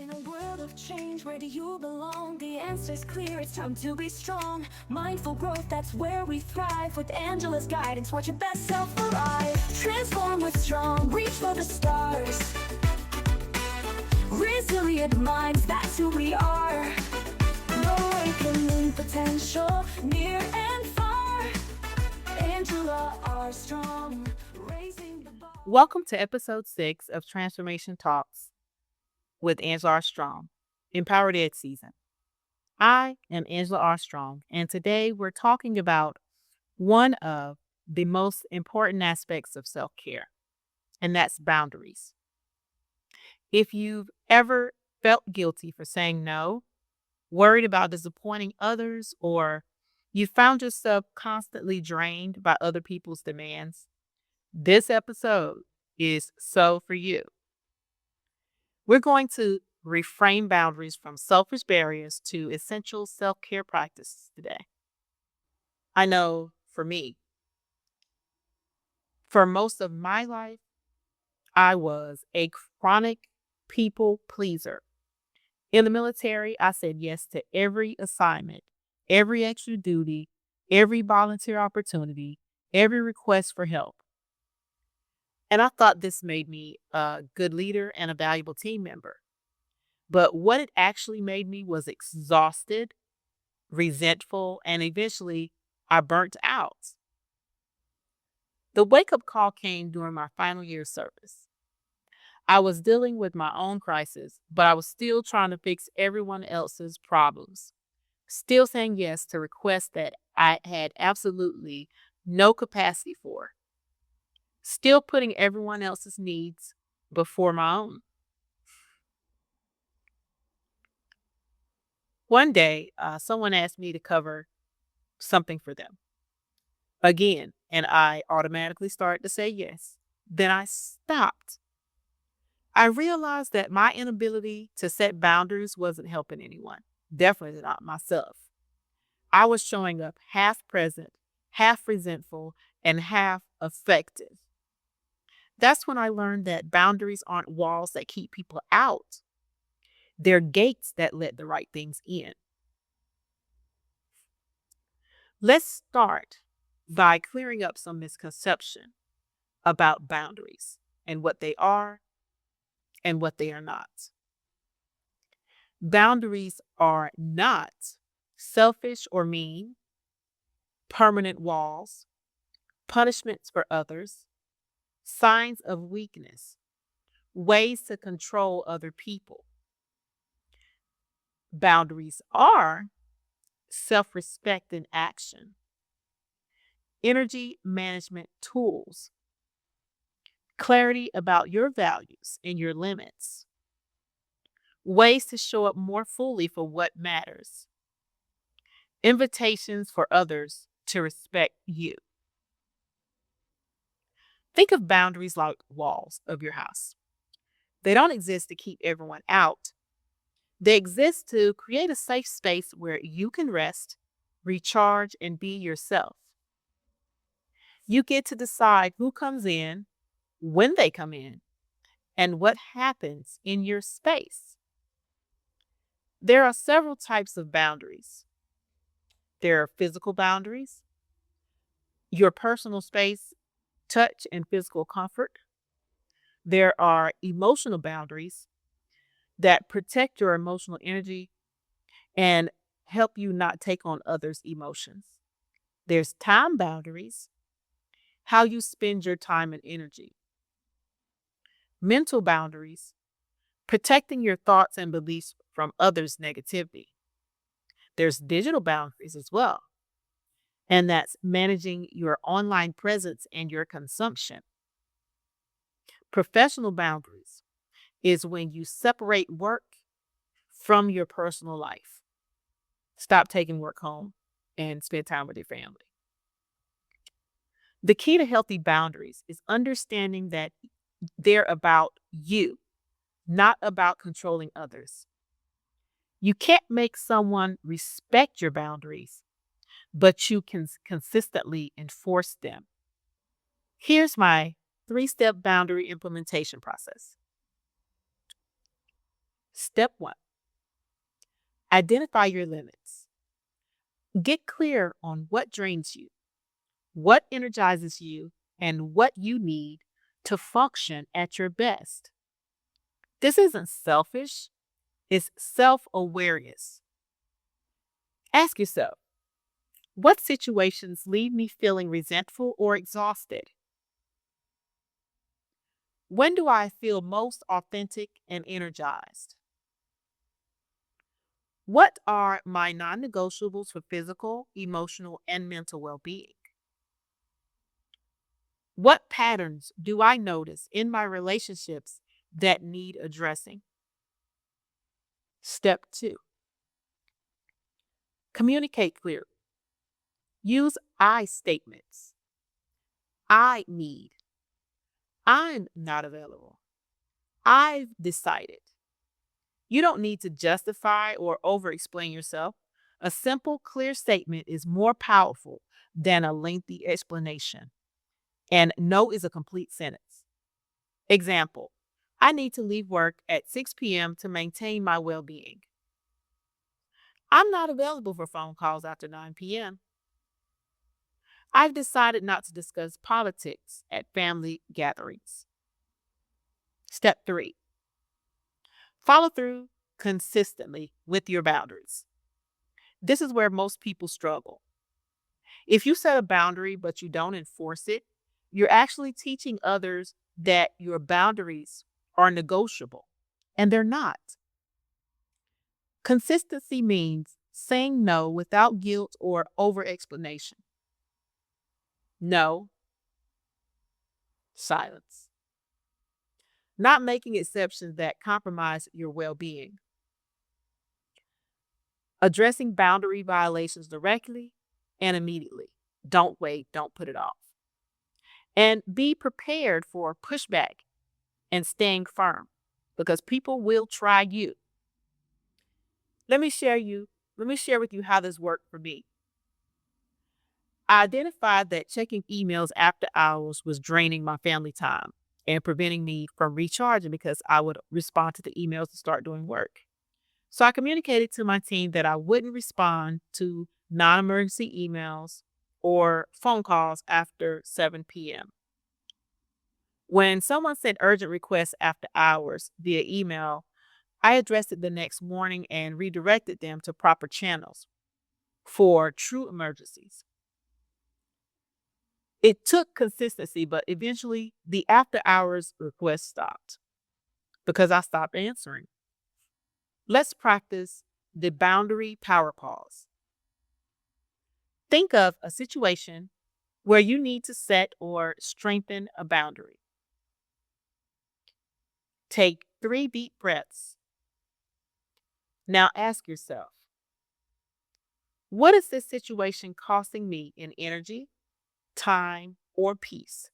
In a world of change, where do you belong? The answer's clear, it's time to be strong. Mindful growth, that's where we thrive. With Angela's guidance, watch your best self arrive. Transform with strong, reach for the stars. Resilient minds, that's who we are. Awakening potential, near and far. Angela Armstrong, raising the bar. Welcome to episode 6 of Transformation Talks with Angela Armstrong, Empowered Ed Season. I am Angela Armstrong, and today we're talking about one of the most important aspects of self-care, and that's boundaries. If you've ever felt guilty for saying no, worried about disappointing others, or you found yourself constantly drained by other people's demands, this episode is so for you. We're going to reframe boundaries from selfish barriers to essential self-care practices today. I know for me, for most of my life, I was a chronic people pleaser. In the military, I said yes to every assignment, every extra duty, every volunteer opportunity, every request for help. And I thought this made me a good leader and a valuable team member. But what it actually made me was exhausted, resentful, and eventually I burnt out. The wake-up call came during my final year of service. I was dealing with my own crisis, but I was still trying to fix everyone else's problems. Still saying yes to requests that I had absolutely no capacity for. Still putting everyone else's needs before my own. One day, someone asked me to cover something for them again, and I automatically started to say yes. Then I stopped. I realized that my inability to set boundaries wasn't helping anyone, definitely not myself. I was showing up half present, half resentful, and half effective. That's when I learned that boundaries aren't walls that keep people out. They're gates that let the right things in. Let's start by clearing up some misconception about boundaries and what they are and what they are not. Boundaries are not selfish or mean, permanent walls, punishments for others, signs of weakness, ways to control other people. Boundaries are self-respect in action, energy management tools, clarity about your values and your limits, ways to show up more fully for what matters, invitations for others to respect you. Think of boundaries like walls of your house. They don't exist to keep everyone out. They exist to create a safe space where you can rest, recharge, and be yourself. You get to decide who comes in, when they come in, and what happens in your space. There are several types of boundaries. There are physical boundaries, your personal space, touch, and physical comfort. There are emotional boundaries that protect your emotional energy and help you not take on others' emotions. There's time boundaries, how you spend your time and energy. Mental boundaries, protecting your thoughts and beliefs from others' negativity. There's digital boundaries as well, and that's managing your online presence and your consumption. Professional boundaries is when you separate work from your personal life. Stop taking work home and spend time with your family. The key to healthy boundaries is understanding that they're about you, not about controlling others. You can't make someone respect your boundaries, but you can consistently enforce them. Here's my 3-step boundary implementation process. Step 1. Identify your limits. Get clear on what drains you, what energizes you, and what you need to function at your best. This isn't selfish, it's self-awareness. Ask yourself, what situations leave me feeling resentful or exhausted? When do I feel most authentic and energized? What are my non negotiables for physical, emotional, and mental well being? What patterns do I notice in my relationships that need addressing? Step 2. Communicate clearly. Use I statements. I need. I'm not available. I've decided. You don't need to justify or over explain yourself. A simple, clear statement is more powerful than a lengthy explanation. And no is a complete sentence. Example, I need to leave work at 6 p.m. to maintain my well being. I'm not available for phone calls after 9 p.m. I've decided not to discuss politics at family gatherings. Step 3. Follow through consistently with your boundaries. This is where most people struggle. If you set a boundary but you don't enforce it, you're actually teaching others that your boundaries are negotiable, and they're not. Consistency means saying no without guilt or over explanation. No, silence. Not making exceptions that compromise your well being. Addressing boundary violations directly and immediately. Don't wait, don't put it off. And be prepared for pushback and staying firm because people will try you. Let me share with you how this worked for me. I identified that checking emails after hours was draining my family time and preventing me from recharging because I would respond to the emails and start doing work. So I communicated to my team that I wouldn't respond to non-emergency emails or phone calls after 7 p.m. When someone sent urgent requests after hours via email, I addressed it the next morning and redirected them to proper channels for true emergencies. It took consistency, but eventually the after hours request stopped because I stopped answering. Let's practice the boundary power pause. Think of a situation where you need to set or strengthen a boundary. Take 3 deep breaths. Now ask yourself, what is this situation costing me in energy, time, or peace?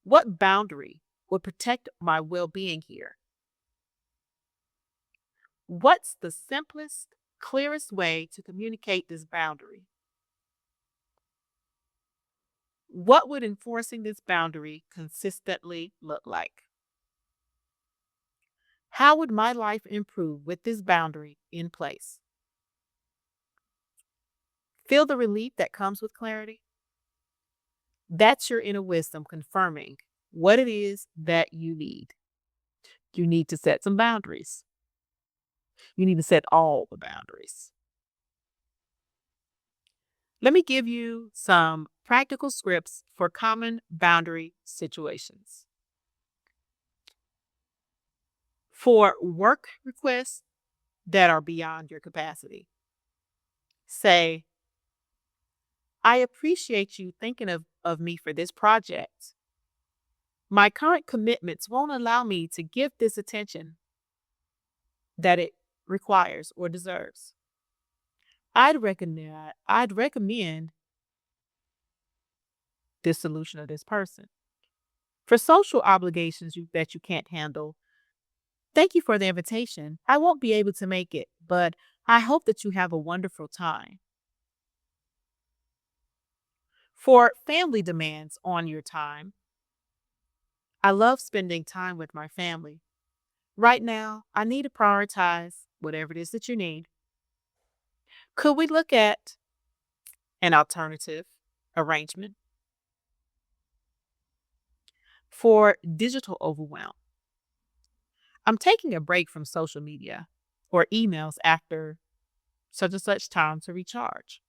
What boundary would protect my well being here? What's the simplest, clearest way to communicate this boundary? What would enforcing this boundary consistently look like? How would my life improve with this boundary in place? Feel the relief that comes with clarity? That's your inner wisdom confirming what it is that you need. You need to set some boundaries. You need to set all the boundaries. Let me give you some practical scripts for common boundary situations. For work requests that are beyond your capacity, say, I appreciate you thinking of me for this project. My current commitments won't allow me to give this attention that it requires or deserves. I'd recommend this solution of this person. For social obligations that you can't handle, thank you for the invitation. I won't be able to make it, but I hope that you have a wonderful time. For family demands on your time, I love spending time with my family, Right now, I need to prioritize whatever it is that you need. Could we look at an alternative arrangement? For digital overwhelm, I'm taking a break from social media or emails after such and such time to recharge.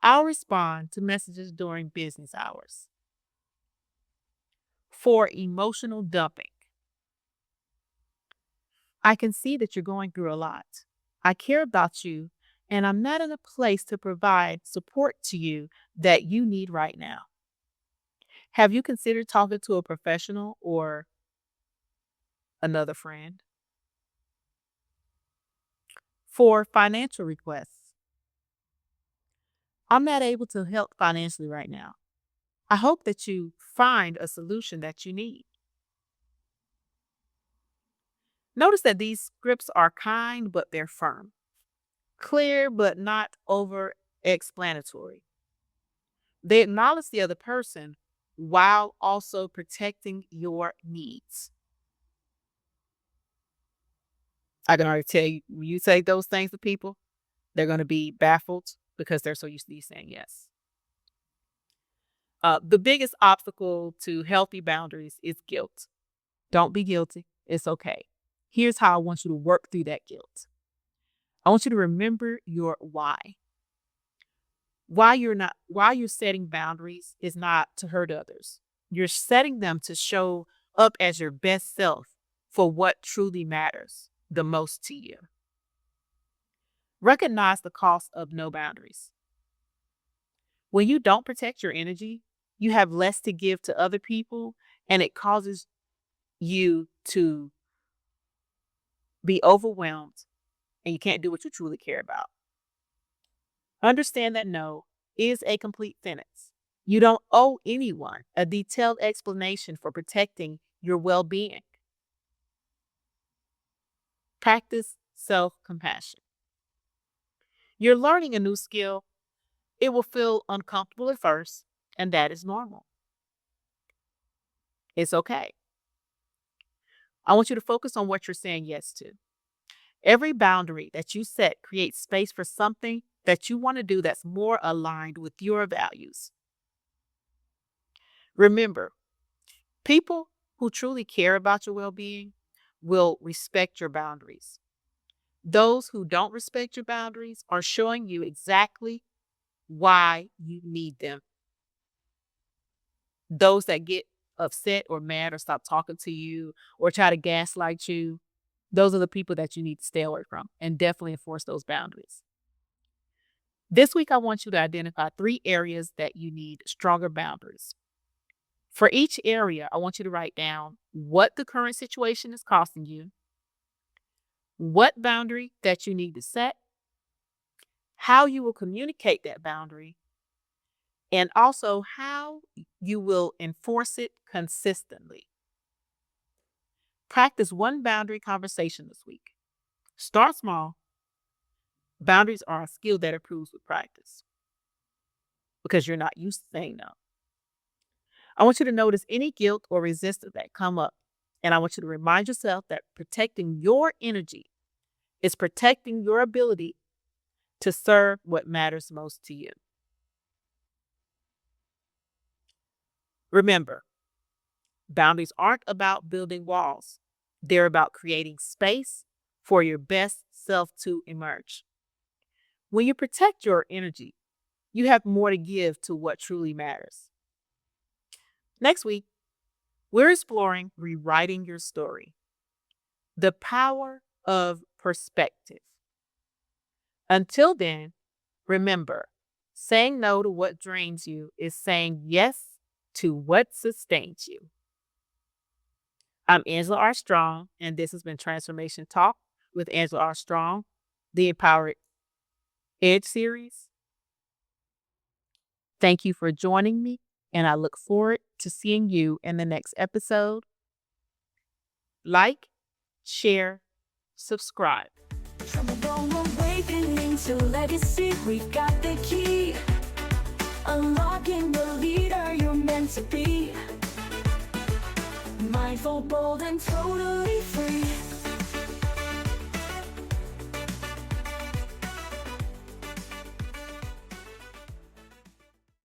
I'll respond to messages during business hours. For emotional dumping, I can see that you're going through a lot. I care about you, and I'm not in a place to provide support to you that you need right now. Have you considered talking to a professional or another friend? For financial requests, I'm not able to help financially right now. I hope that you find a solution that you need. Notice that these scripts are kind, but they're firm, clear, but not over explanatory. They acknowledge the other person while also protecting your needs. I can already tell you, when you say those things to people, they're going to be baffled because they're so used to you saying yes. The biggest obstacle to healthy boundaries is guilt. Don't be guilty. It's okay. Here's how I want you to work through that guilt. I want you to remember your why. Why you're setting boundaries is not to hurt others. You're setting them to show up as your best self for what truly matters the most to you. Recognize the cost of no boundaries. When you don't protect your energy, you have less to give to other people, and it causes you to be overwhelmed and you can't do what you truly care about. Understand that no is a complete sentence. You don't owe anyone a detailed explanation for protecting your well being. Practice self compassion. You're learning a new skill. It will feel uncomfortable at first, and that is normal. It's okay. I want you to focus on what you're saying yes to. Every boundary that you set creates space for something that you want to do that's more aligned with your values. Remember, people who truly care about your well being will respect your boundaries. Those who don't respect your boundaries are showing you exactly why you need them. Those that get upset or mad or stop talking to you or try to gaslight you, those are the people that you need to stay away from and definitely enforce those boundaries. This week, I want you to identify 3 areas that you need stronger boundaries. For each area, I want you to write down what the current situation is costing you, what boundary that you need to set, how you will communicate that boundary, and also how you will enforce it consistently. Practice one boundary conversation this week. Start small. Boundaries are a skill that improves with practice because you're not used to saying no. I want you to notice any guilt or resistance that come up. And I want you to remind yourself that protecting your energy is protecting your ability to serve what matters most to you. Remember, boundaries aren't about building walls. They're about creating space for your best self to emerge. When you protect your energy, you have more to give to what truly matters. Next week, we're exploring rewriting your story, the power of perspective. Until then, remember, saying no to what drains you is saying yes to what sustains you. I'm Angela R. Strong, and this has been Transformation Talk with Angela R. Strong, the Empowered Edge series. Thank you for joining me, and I look forward to seeing you in the next episode. Like, share, subscribe. From a bone awakening to legacy, we've got the key. Unlocking the leader you're meant to be. Mindful, bold, and totally free.